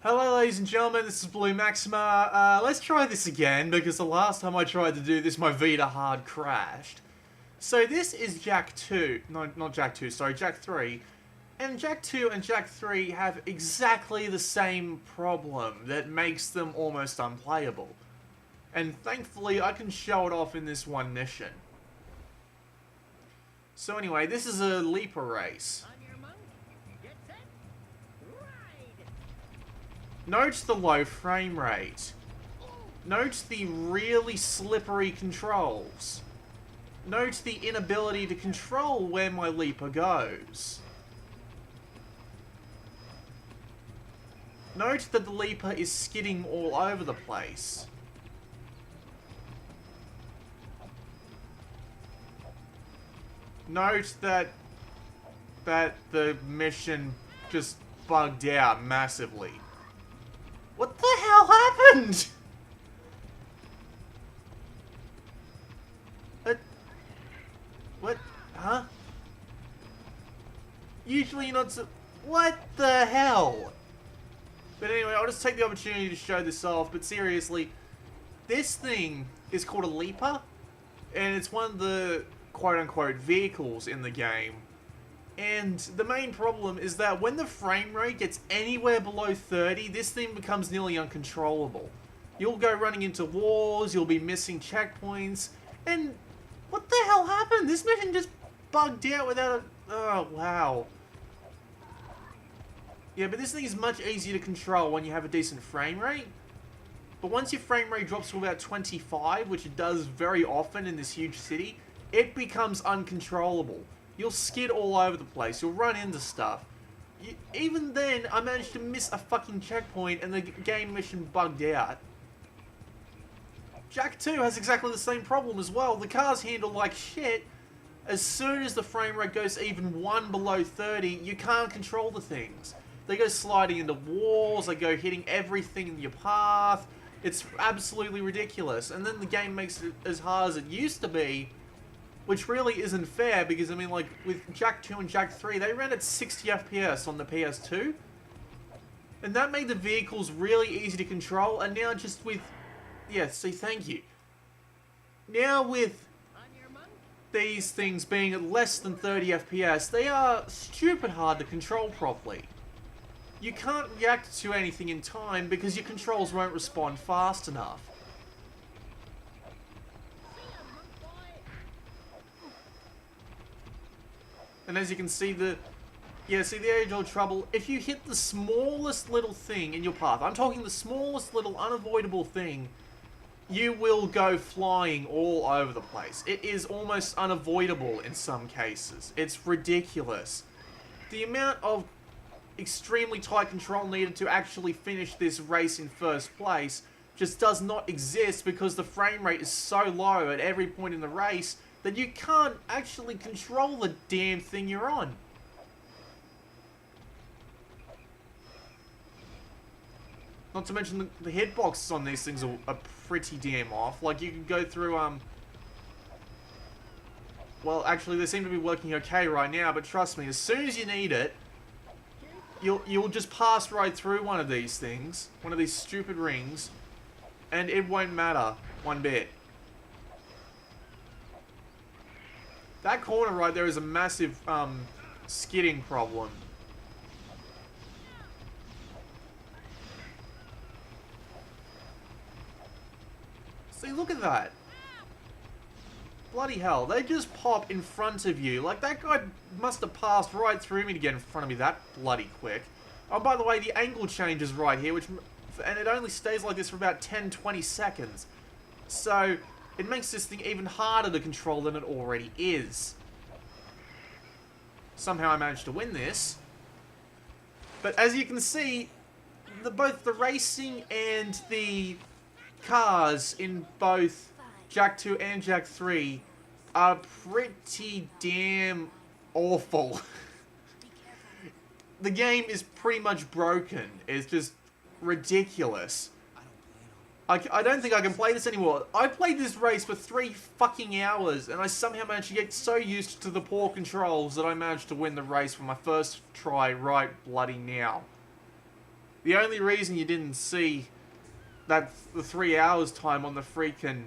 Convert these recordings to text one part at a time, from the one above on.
Hello ladies and gentlemen, this is Blue Maxima. Let's try this again, because the last time I tried to do this, my Vita hard crashed. So this is Jak 2, no, not Jak 2, sorry, Jak 3. And Jak 2 and Jak 3 have exactly the same problem that makes them almost unplayable. And thankfully, I can show it off in this one mission. So anyway, this is a Leaper race. Note the low frame rate. Note the really slippery controls. Note the inability to control where my Leaper goes. Note that the Leaper is skidding all over the place. Note that the mission just bugged out massively. What the hell happened? What? Huh? Usually you're not so... What the hell? But anyway, I'll just take the opportunity to show this off, but seriously, this thing is called a Leaper, and it's one of the quote-unquote vehicles in the game. And the main problem is that when the frame rate gets anywhere below 30, this thing becomes nearly uncontrollable. You'll go running into walls, you'll be missing checkpoints, and what the hell happened? This mission just bugged out without a... Oh, wow. Yeah, but this thing is much easier to control when you have a decent frame rate. But once your frame rate drops to about 25, which it does very often in this huge city, it becomes uncontrollable. You'll skid all over the place. You'll run into stuff. Even then, I managed to miss a fucking checkpoint and the game mission bugged out. Jak 2 has exactly the same problem as well. The cars handle like shit. As soon as the frame rate goes even one below 30, you can't control the things. They go sliding into walls, they go hitting everything in your path. It's absolutely ridiculous. And then the game makes it as hard as it used to be, which really isn't fair, because, I mean, like, with Jak 2 and Jak 3, they ran at 60 FPS on the PS2. And that made the vehicles really easy to control, and now just with... Yeah, see, thank you. Now with these things being at less than 30 FPS, they are stupid hard to control properly. You can't react to anything in time because your controls won't respond fast enough. And as you can see, the age-old trouble, if you hit the smallest little thing in your path, I'm talking the smallest little unavoidable thing, you will go flying all over the place. It is almost unavoidable in some cases. It's ridiculous. The amount of extremely tight control needed to actually finish this race in first place just does not exist because the frame rate is so low at every point in the race that you can't actually control the damn thing you're on. Not to mention the hitboxes on these things are pretty damn off. Like, you can go through, well, actually, they seem to be working okay right now, but trust me, as soon as you need it, you'll just pass right through one of these things, one of these stupid rings, and it won't matter one bit. That corner right there is a massive, skidding problem. See, look at that. Bloody hell, they just pop in front of you. Like, that guy must have passed right through me to get in front of me that bloody quick. Oh, by the way, the angle changes right here, and it only stays like this for about 10-20 seconds. So, it makes this thing even harder to control than it already is. Somehow I managed to win this. But as you can see, both the racing and the cars in both Jak 2 and Jak 3 are pretty damn awful. The game is pretty much broken. It's just ridiculous. I don't think I can play this anymore. I played this race for 3 fucking hours, and I somehow managed to get so used to the poor controls that I managed to win the race for my first try right bloody now. The only reason you didn't see that the 3 hours time on the freaking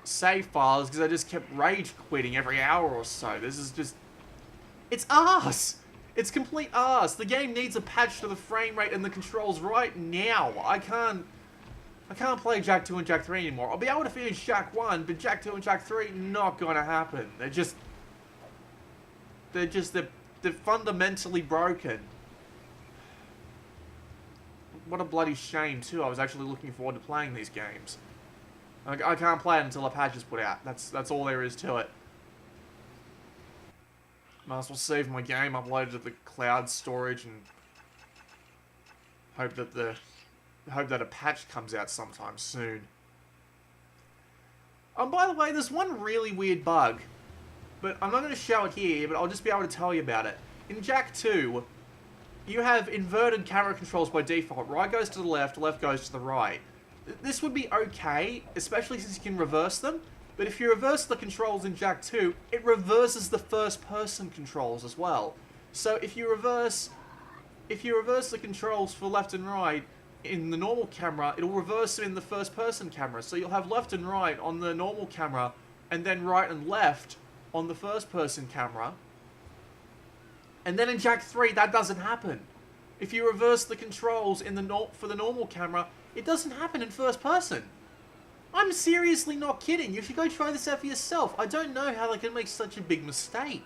save file is because I just kept rage quitting every hour or so. This is just... It's arse! It's complete arse. The game needs a patch to the frame rate and the controls right now. I can't play Jak 2 and Jak 3 anymore. I'll be able to finish Jak 1, but Jak 2 and Jak 3, not gonna happen. They're fundamentally broken. What a bloody shame, too. I was actually looking forward to playing these games. I can't play it until a patch is put out. That's all there is to it. Might as well save my game, upload it to the cloud storage, and hope that a patch comes out sometime soon. By the way, there's one really weird bug, but I'm not going to show it here, but I'll just be able to tell you about it. In Jak 2, you have inverted camera controls by default. Right goes to the left goes to the right. This would be okay, especially since you can reverse them, but if you reverse the controls in Jak 2, it reverses the first-person controls as well. So if you reverse the controls for left and right in the normal camera, it'll reverse them in the first-person camera. So you'll have left and right on the normal camera, and then right and left on the first-person camera. And then in Jak 3, that doesn't happen. If you reverse the controls in for the normal camera, it doesn't happen in first person. I'm seriously not kidding. You should go try this out for yourself. I don't know how they can make such a big mistake.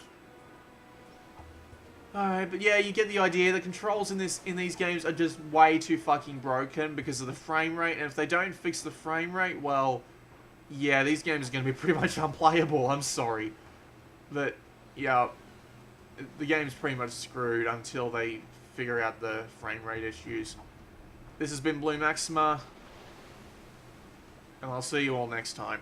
Alright, but yeah, you get the idea. The controls in these games are just way too fucking broken because of the frame rate. And if they don't fix the frame rate, well, yeah, these games are going to be pretty much unplayable. I'm sorry. But, yeah, the game's pretty much screwed until they figure out the frame rate issues. This has been Blue Maxima, and I'll see you all next time.